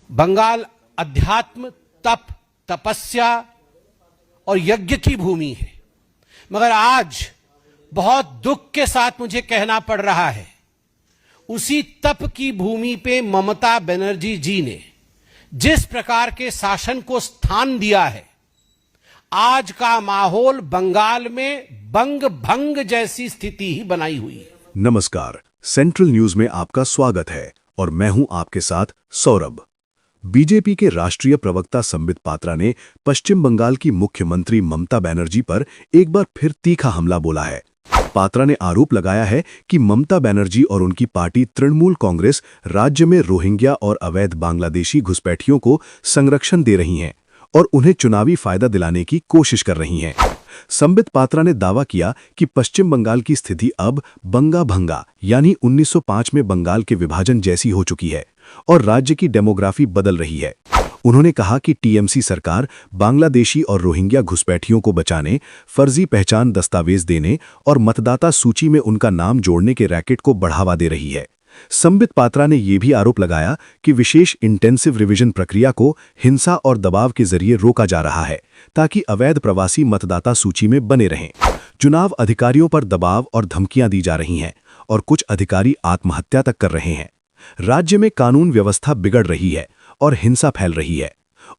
बंगाल अध्यात्म, तप, तपस्या और यज्ञ की भूमि है, मगर आज बहुत दुख के साथ मुझे कहना पड़ रहा है, उसी तप की भूमि पे ममता बनर्जी जी ने जिस प्रकार के शासन को स्थान दिया है, आज का माहौल बंगाल में बंग भंग जैसी स्थिति ही बनाई हुई है। नमस्कार, सेंट्रल न्यूज में आपका स्वागत है और मैं हूं आपके साथ सौरभ। बीजेपी के राष्ट्रीय प्रवक्ता संबित पात्रा ने पश्चिम बंगाल की मुख्यमंत्री ममता बनर्जी पर एक बार फिर तीखा हमला बोला है। पात्रा ने आरोप लगाया है कि ममता बनर्जी और उनकी पार्टी तृणमूल कांग्रेस राज्य में रोहिंग्या और अवैध बांग्लादेशी घुसपैठियों को संरक्षण दे रही हैं और उन्हें चुनावी फायदा दिलाने की कोशिश कर रही हैं। संबित पात्रा ने दावा किया कि पश्चिम बंगाल की स्थिति अब बंगा भंगा यानी 1905 में बंगाल के विभाजन जैसी हो चुकी है और राज्य की डेमोग्राफी बदल रही है। उन्होंने कहा कि टीएमसी सरकार बांग्लादेशी और रोहिंग्या घुसपैठियों को बचाने, फर्जी पहचान दस्तावेज देने और मतदाता सूची में उनका नाम जोड़ने के रैकेट को बढ़ावा दे रही है। संबित पात्रा ने यह भी आरोप लगाया कि विशेष इंटेंसिव रिवीजन प्रक्रिया को हिंसा और दबाव के जरिए रोका जा रहा है ताकि अवैध प्रवासी मतदाता सूची में बने रहें। चुनाव अधिकारियों पर दबाव और धमकियां दी जा रही हैं और कुछ अधिकारी आत्महत्या तक कर रहे हैं। राज्य में कानून व्यवस्था बिगड़ रही है और हिंसा फैल रही है।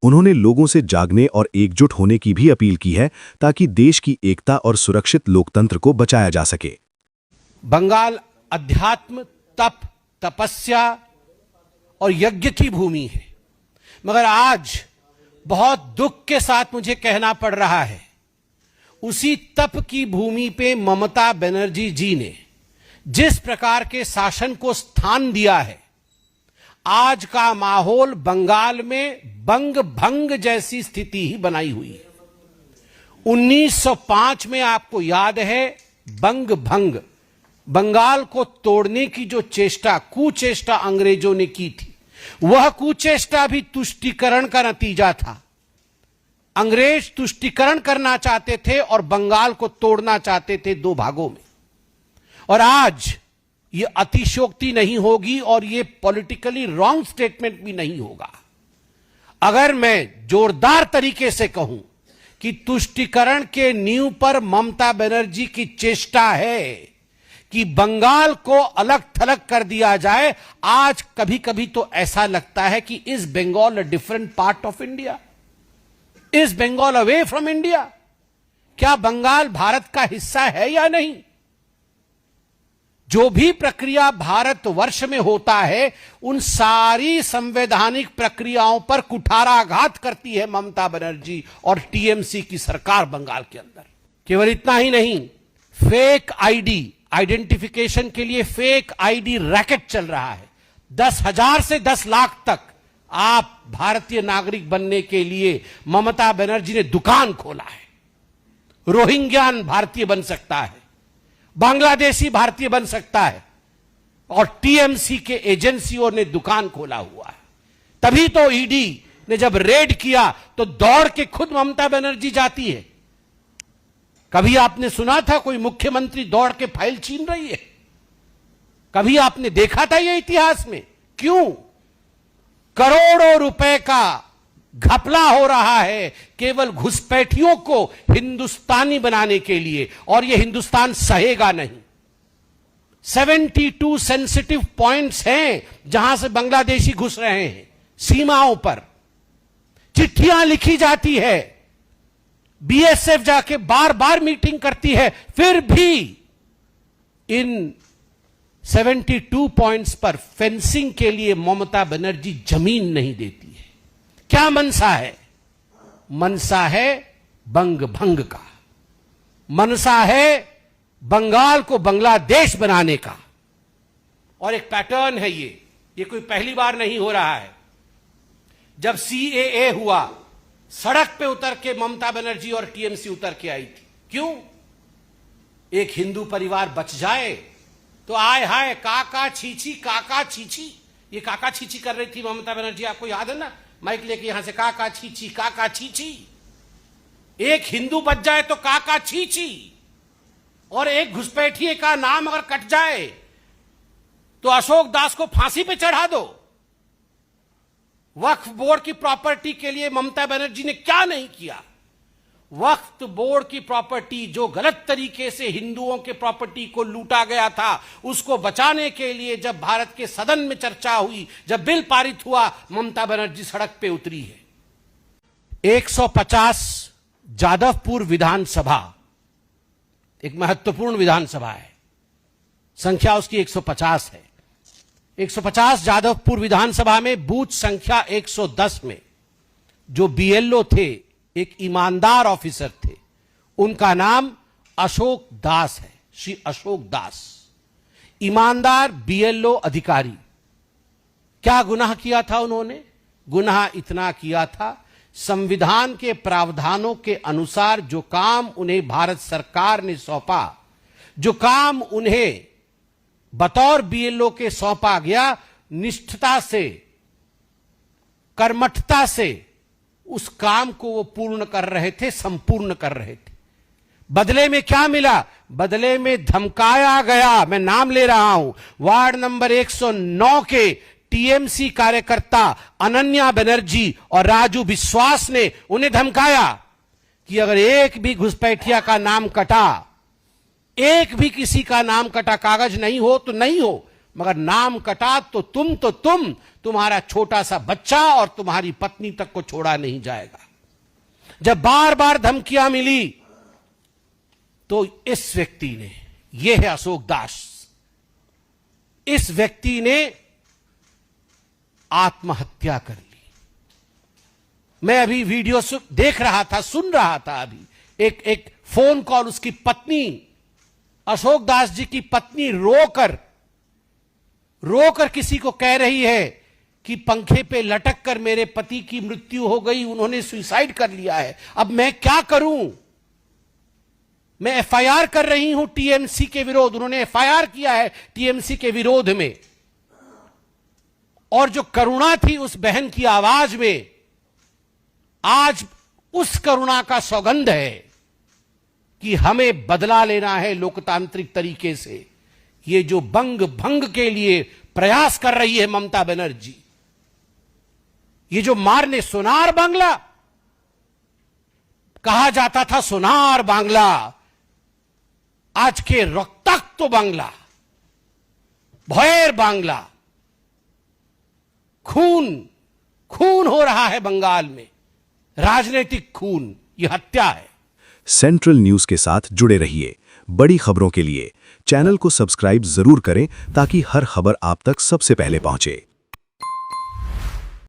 उन्होंने लोगों से जागने और एकजुट होने की भी अपील की है ताकि देश की एकता और सुरक्षित लोकतंत्र को बचाया जा सके। बंगाल अध्यात्म, तप, तपस्या और यज्ञ की भूमि है, मगर आज बहुत दुख के साथ मुझे कहना पड़ रहा है, उसी तप की भूमि पे ममता बनर्जी जी ने जिस प्रकार के शासन को स्थान दिया है, आज का माहौल बंगाल में बंग भंग जैसी स्थिति ही बनाई हुई है। 1905 में आपको याद है, बंग भंग, बंगाल को तोड़ने की जो चेष्टा, कुचेष्टा अंग्रेजों ने की थी, वह कुचेष्टा भी तुष्टीकरण का नतीजा था। अंग्रेज तुष्टीकरण करना चाहते थे और बंगाल को तोड़ना चाहते थे दो भागों में। और आज ये अतिशयोक्ति नहीं होगी और ये पॉलिटिकली रॉन्ग स्टेटमेंट भी नहीं होगा अगर मैं जोरदार तरीके से कहूं कि तुष्टीकरण के नींव पर ममता बनर्जी की चेष्टा है कि बंगाल को अलग थलग कर दिया जाए। आज कभी कभी तो ऐसा लगता है कि is Bengal a different part of India? Is Bengal away from India? क्या बंगाल भारत का हिस्सा है या नहीं? जो भी प्रक्रिया भारतवर्ष में होता है, उन सारी संवैधानिक प्रक्रियाओं पर कुठाराघात करती है ममता बनर्जी और टीएमसी की सरकार बंगाल के अंदर। केवल इतना ही नहीं, फेक आईडी, आइडेंटिफिकेशन के लिए फेक आईडी रैकेट चल रहा है। 10,000 से 10 लाख तक आप भारतीय नागरिक बनने के लिए ममता बनर्जी ने दुकान खोला है। रोहिंग्यान भारतीय बन सकता है, बांग्लादेशी भारतीय बन सकता है, और टीएमसी के एजेंसियों ने दुकान खोला हुआ है। तभी तो ईडी ने जब रेड किया तो दौड़ के खुद ममता बनर्जी जाती है। कभी आपने सुना था कोई मुख्यमंत्री दौड़ के फाइल छीन रही है? कभी आपने देखा था यह इतिहास में? क्यों? करोड़ों रुपए का घपला हो रहा है केवल घुसपैठियों को हिंदुस्तानी बनाने के लिए, और यह हिंदुस्तान सहेगा नहीं। 72 सेंसिटिव पॉइंट्स हैं जहां से बांग्लादेशी घुस रहे हैं, सीमाओं पर चिट्ठियां लिखी जाती है, बीएसएफ जाके बार बार मीटिंग करती है, फिर भी इन 72 पॉइंट्स पर फेंसिंग के लिए ममता बनर्जी जमीन नहीं देती है। क्या मनसा है? मनसा है बंग भंग का, मनसा है बंगाल को बांग्लादेश बनाने का। और एक पैटर्न है ये कोई पहली बार नहीं हो रहा है। जब सीएए हुआ, सड़क पे उतर के ममता बनर्जी और टीएमसी उतर के आई थी। क्यों? एक हिंदू परिवार बच जाए तो आय हाय काका छीछी, काका छीछी। ये काका छीछी कर रही थी ममता बनर्जी, आपको याद है ना? माइक लेके यहां से काका छीछी, काका छीछी। एक हिंदू बच जाए तो काका छीछी, और एक घुसपैठिए का नाम अगर कट जाए तो अशोक दास को फांसी पे चढ़ा दो। वक्फ बोर्ड की प्रॉपर्टी के लिए ममता बनर्जी ने क्या नहीं किया। वक्फ बोर्ड की प्रॉपर्टी जो गलत तरीके से हिंदुओं के प्रॉपर्टी को लूटा गया था, उसको बचाने के लिए जब भारत के सदन में चर्चा हुई, जब बिल पारित हुआ, ममता बनर्जी सड़क पे उतरी है। 150 जादवपुर विधानसभा एक महत्वपूर्ण विधानसभा है, संख्या उसकी 150 है। 150 जादवपुर विधानसभा में बूथ संख्या 110 में जो बीएलओ थे, एक ईमानदार ऑफिसर थे, उनका नाम अशोक दास है, श्री अशोक दास। ईमानदार बीएलओ अधिकारी। क्या गुनाह किया था उन्होंने? गुनाह इतना किया था, संविधान के प्रावधानों के अनुसार जो काम उन्हें भारत सरकार ने सौंपा, जो काम उन्हें बतौर बीएलओ के सौंपा गया, निष्ठता से, कर्मठता से उस काम को वो पूर्ण कर रहे थे, संपूर्ण कर रहे थे। बदले में क्या मिला? बदले में धमकाया गया। मैं नाम ले रहा हूं, वार्ड नंबर 109 के टीएमसी कार्यकर्ता अनन्या बनर्जी और राजू विश्वास ने उन्हें धमकाया कि अगर एक भी घुसपैठिया का नाम कटा, एक भी किसी का नाम कटा, कागज नहीं हो तो नहीं हो, मगर नाम कटा तो तुम, तुम्हारा छोटा सा बच्चा और तुम्हारी पत्नी तक को छोड़ा नहीं जाएगा। जब बार बार धमकियां मिली तो इस व्यक्ति ने, यह है अशोक दास, इस व्यक्ति ने आत्महत्या कर ली। मैं अभी वीडियो देख रहा था, सुन रहा था, अभी एक फोन कॉल, उसकी पत्नी, अशोक दास जी की पत्नी रोकर किसी को कह रही है कि पंखे पे लटक कर मेरे पति की मृत्यु हो गई, उन्होंने सुसाइड कर लिया है, अब मैं क्या करूं? मैं एफआईआर कर रही हूं टीएमसी के विरोध। उन्होंने एफआईआर किया है टीएमसी के विरोध में। और जो करुणा थी उस बहन की आवाज में, आज उस करुणा का सौगंध है कि हमें बदला लेना है लोकतांत्रिक तरीके से। ये जो बंग भंग के लिए प्रयास कर रही है ममता बनर्जी, ये जो मारने, सोनार बांग्ला कहा जाता था, सोनार बांग्ला, आज के रक्ताक्त बांग्ला, भैर बांग्ला, खून हो रहा है बंगाल में, राजनीतिक खून, यह हत्या है। सेंट्रल न्यूज के साथ जुड़े रहिए। बड़ी खबरों के लिए चैनल को सब्सक्राइब जरूर करें ताकि हर खबर आप तक सबसे पहले पहुंचे।